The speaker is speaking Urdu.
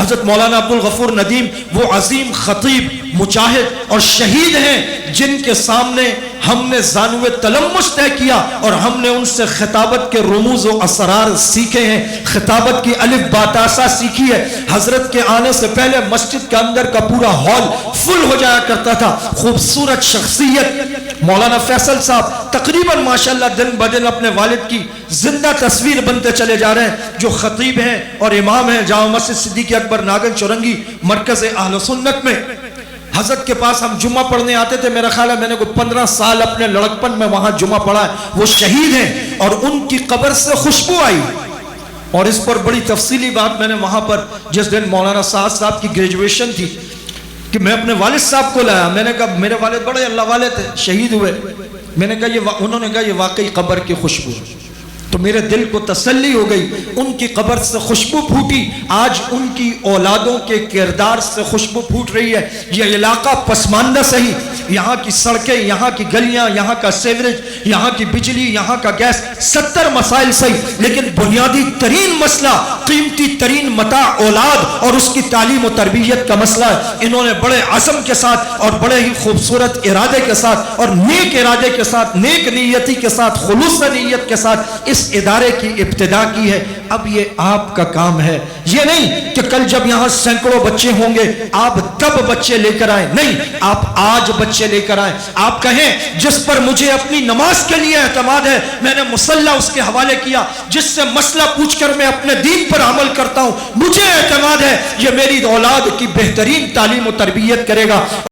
حضرت مولانا عبدالغفور ندیم وہ عظیم خطیب، مجاہد اور شہید ہیں جن کے سامنے ہم نے زانو تلمس طے کیا اور ہم نے ان سے خطابت کے رموز و اسرار سیکھے ہیں، خطابت کی الف باتاسا سیکھی ہے۔ حضرت کے آنے سے پہلے مسجد کے اندر کا پورا ہال فل ہو جایا کرتا تھا۔ خوبصورت شخصیت مولانا فیصل صاحب تقریباً ماشاءاللہ دن بدن اپنے والد کی زندہ تصویر بنتے چلے جا رہے ہیں، جو خطیب ہیں اور امام ہیں جامع مسجد صدیق اکبر ناگن چورنگی مرکز اہل سنت میں۔ حضرت کے پاس ہم جمعہ پڑھنے آتے تھے، میرا خیال ہے میں نے کوئی 15 سال اپنے لڑکپن میں وہاں جمعہ پڑھا ہے۔ وہ شہید ہیں اور ان کی قبر سے خوشبو آئی، اور اس پر بڑی تفصیلی بات میں نے وہاں پر جس دن مولانا سعد صاحب کی گریجویشن تھی کہ میں اپنے والد صاحب کو لایا، میں نے کہا میرے والد بڑے اللہ والے تھے، شہید ہوئے، میں نے کہا انہوں نے کہا یہ واقعی قبر کی خوشبو ہے، تو میرے دل کو تسلی ہو گئی، ان کی قبر سے خوشبو پھوٹی، آج ان کی اولادوں کے کردار سے خوشبو پھوٹ رہی ہے۔ یہ علاقہ پسماندہ صحیح، یہاں کی سڑکیں، یہاں کی گلیاں، یہاں کا سیوریج، یہاں کی بجلی، یہاں کا گیس، 70 مسائل صحیح، لیکن بنیادی ترین مسئلہ، قیمتی ترین متاع اولاد اور اس کی تعلیم و تربیت کا مسئلہ ہے۔ انہوں نے بڑے عزم کے ساتھ اور بڑے ہی خوبصورت ارادے کے ساتھ اور نیک ارادے کے ساتھ، نیک نیتی کے ساتھ، خلوص نیت کے ساتھ اس ادارے کی ابتدا کی ہے۔ اب یہ آپ کا کام ہے، یہ نہیں کہ کل جب یہاں سینکڑوں بچے ہوں گے آپ تب بچے لے کر آئیں، نہیں، آپ آج بچے لے کر آئیں۔ آپ کہیں جس پر مجھے اپنی نماز کے لیے اعتماد ہے، میں نے مصلی اس کے حوالے کیا، جس سے مسئلہ پوچھ کر میں اپنے دین پر عمل کرتا ہوں، مجھے اعتماد ہے یہ میری اولاد کی بہترین تعلیم و تربیت کرے گا۔